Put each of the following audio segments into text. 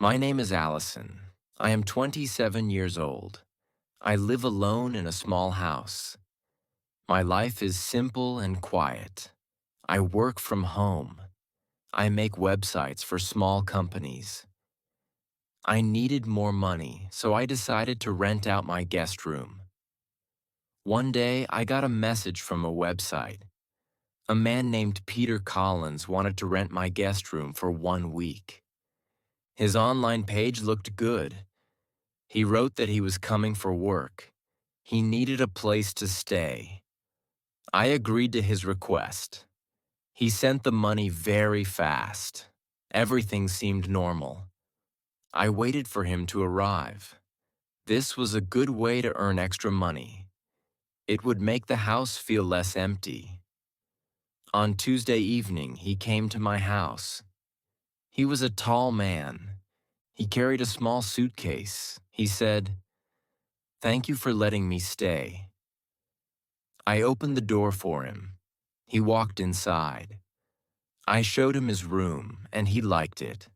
My name is Allison. I am 27 years old. I live alone in a small house. My life is simple and quiet. I work from home. I make websites for small companies. I needed more money, so I decided to rent out my guest room. One day, I got a message from a website. A man named Peter Collins wanted to rent my guest room for 1 week. His online page looked good. He wrote that he was coming for work. He needed a place to stay. I agreed to his request. He sent the money very fast. Everything seemed normal. I waited for him to arrive. This was a good way to earn extra money. It would make the house feel less empty. On Tuesday evening, he came to my house. He was a tall man. He carried a small suitcase. He said, "Thank you for letting me stay." I opened the door for him. He walked inside. I showed him his room, and he liked it.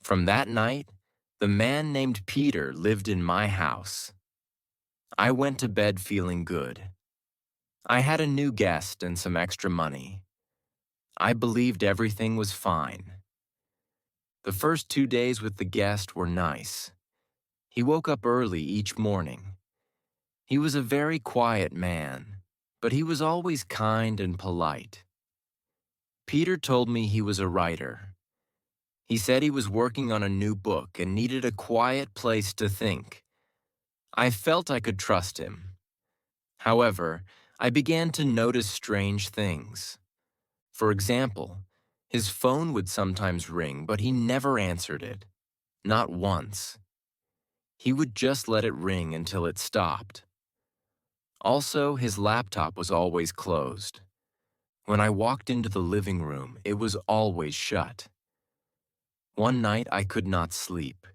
From that night, the man named Peter lived in my house. I went to bed feeling good. I had a new guest and some extra money. I believed everything was fine. The first 2 days with the guest were nice. He woke up early each morning. He was a very quiet man, but he was always kind and polite. Peter told me he was a writer. He said he was working on a new book and needed a quiet place to think. I felt I could trust him. However, I began to notice strange things. For example, his phone would sometimes ring, but he never answered it. Not once. He would just let it ring until it stopped. Also, his laptop was always closed. When I walked into the living room, it was always shut. One night I could not sleep.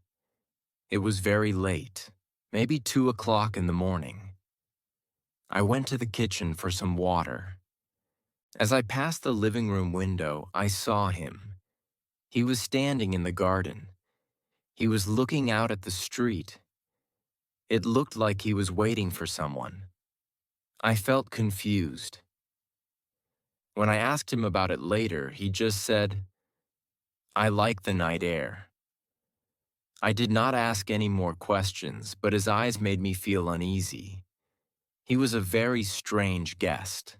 It was very late, maybe 2 o'clock in the morning. I went to the kitchen for some water. As I passed the living room window, I saw him. He was standing in the garden. He was looking out at the street. It looked like he was waiting for someone. I felt confused. When I asked him about it later, he just said, "I like the night air." I did not ask any more questions, but his eyes made me feel uneasy. He was a very strange guest.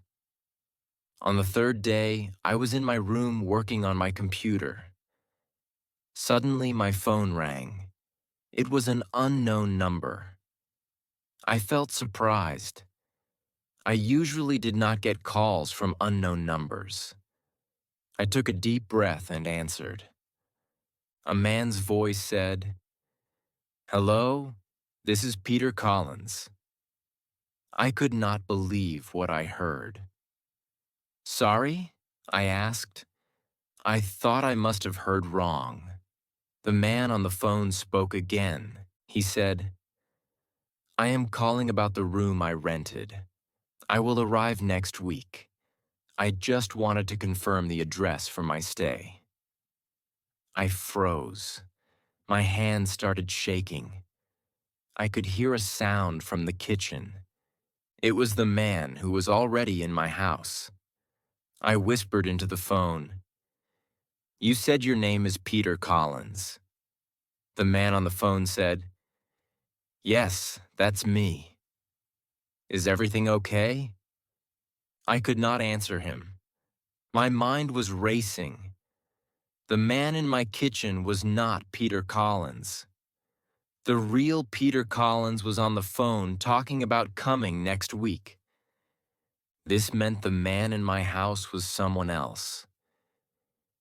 On the third day, I was in my room working on my computer. Suddenly, my phone rang. It was an unknown number. I felt surprised. I usually did not get calls from unknown numbers. I took a deep breath and answered. A man's voice said, "Hello, this is Peter Collins." I could not believe what I heard. "Sorry?" I asked. I thought I must have heard wrong. The man on the phone spoke again. He said, "I am calling about the room I rented. I will arrive next week. I just wanted to confirm the address for my stay." I froze. My hands started shaking. I could hear a sound from the kitchen. It was the man who was already in my house. I whispered into the phone, "You said your name is Peter Collins." The man on the phone said, "Yes, that's me. Is everything okay?" I could not answer him. My mind was racing. The man in my kitchen was not Peter Collins. The real Peter Collins was on the phone talking about coming next week. This meant the man in my house was someone else.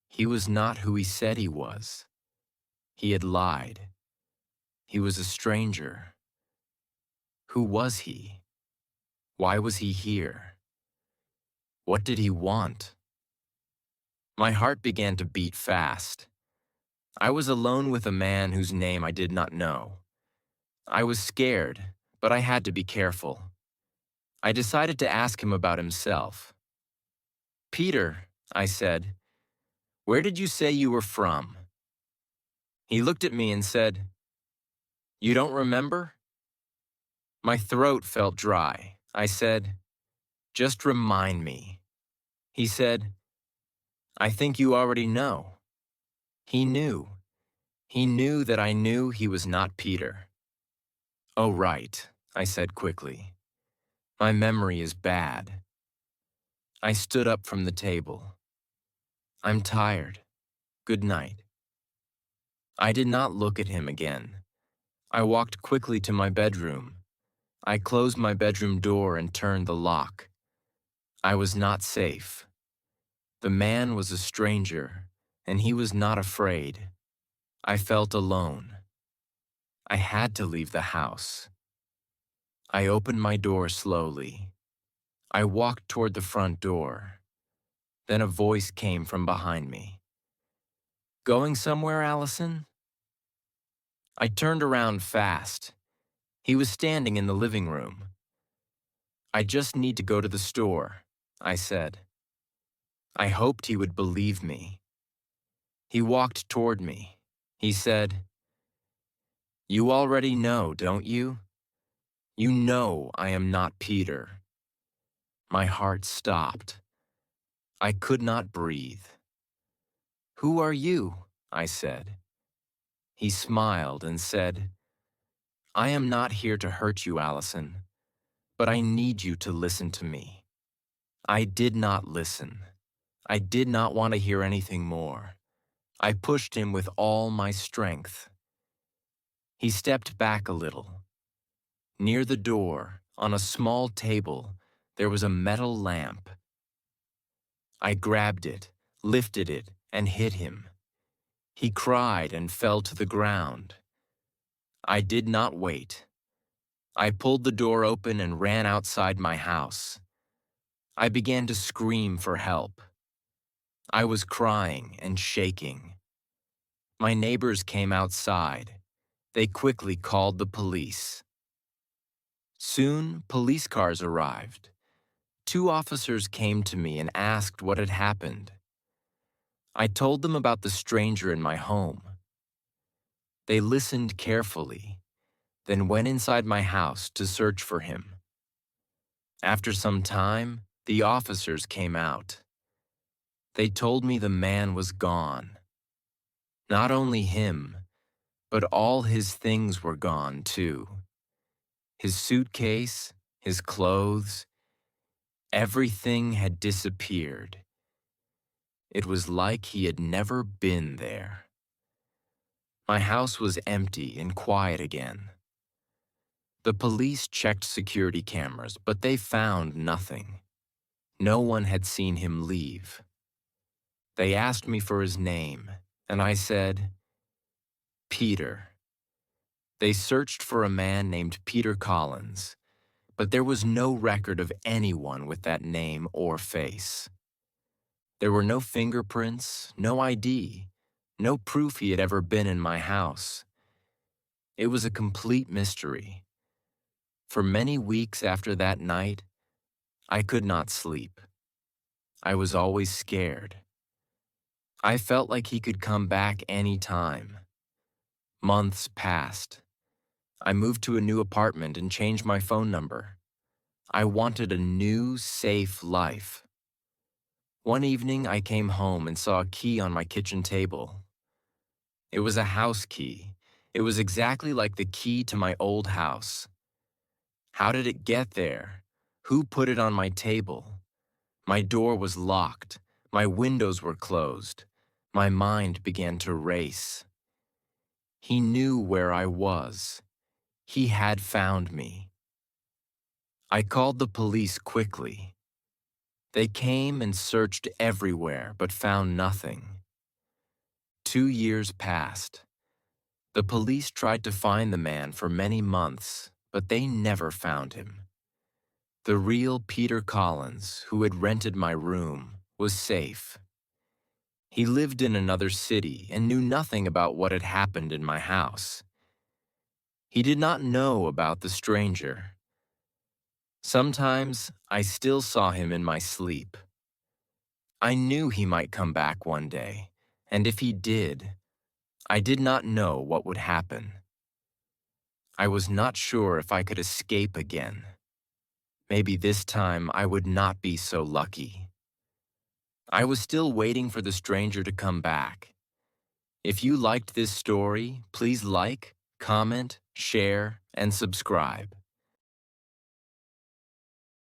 He was not who he said he was. He had lied. He was a stranger. Who was he? Why was he here? What did he want? My heart began to beat fast. I was alone with a man whose name I did not know. I was scared, but I had to be careful. I decided to ask him about himself. "Peter," I said, "where did you say you were from?" He looked at me and said, "You don't remember?" My throat felt dry. I said, "Just remind me." He said, "I think you already know." He knew. He knew that I knew he was not Peter. "Oh, right," I said quickly. "My memory is bad." I stood up from the table. "I'm tired. Good night." I did not look at him again. I walked quickly to my bedroom. I closed my bedroom door and turned the lock. I was not safe. The man was a stranger, and he was not afraid. I felt alone. I had to leave the house. I opened my door slowly. I walked toward the front door. Then a voice came from behind me. "Going somewhere, Allison?" I turned around fast. He was standing in the living room. "I just need to go to the store," I said. I hoped he would believe me. He walked toward me. He said, "You already know, don't you? You know I am not Peter." My heart stopped. I could not breathe. "Who are you?" I said. He smiled and said, "I am not here to hurt you, Allison, but I need you to listen to me." I did not listen. I did not want to hear anything more. I pushed him with all my strength. He stepped back a little. Near the door, on a small table, there was a metal lamp. I grabbed it, lifted it, and hit him. He cried and fell to the ground. I did not wait. I pulled the door open and ran outside my house. I began to scream for help. I was crying and shaking. My neighbors came outside. They quickly called the police. Soon, police cars arrived. 2 officers came to me and asked what had happened. I told them about the stranger in my home. They listened carefully, then went inside my house to search for him. After some time, the officers came out. They told me the man was gone. Not only him, but all his things were gone too. His suitcase, his clothes, everything had disappeared. It was like he had never been there. My house was empty and quiet again. The police checked security cameras, but they found nothing. No one had seen him leave. They asked me for his name, and I said, "Peter." They searched for a man named Peter Collins, but there was no record of anyone with that name or face. There were no fingerprints, no ID, no proof he had ever been in my house. It was a complete mystery. For many weeks after that night, I could not sleep. I was always scared. I felt like he could come back any time. Months passed. I moved to a new apartment and changed my phone number. I wanted a new, safe life. One evening, I came home and saw a key on my kitchen table. It was a house key. It was exactly like the key to my old house. How did it get there? Who put it on my table? My door was locked. My windows were closed. My mind began to race. He knew where I was. He had found me. I called the police quickly. They came and searched everywhere but found nothing. 2 years passed. The police tried to find the man for many months, but they never found him. The real Peter Collins, who had rented my room, was safe. He lived in another city and knew nothing about what had happened in my house. He did not know about the stranger. Sometimes I still saw him in my sleep. I knew he might come back one day, and if he did, I did not know what would happen. I was not sure if I could escape again. Maybe this time I would not be so lucky. I was still waiting for the stranger to come back. If you liked this story, please like, comment, share, and subscribe.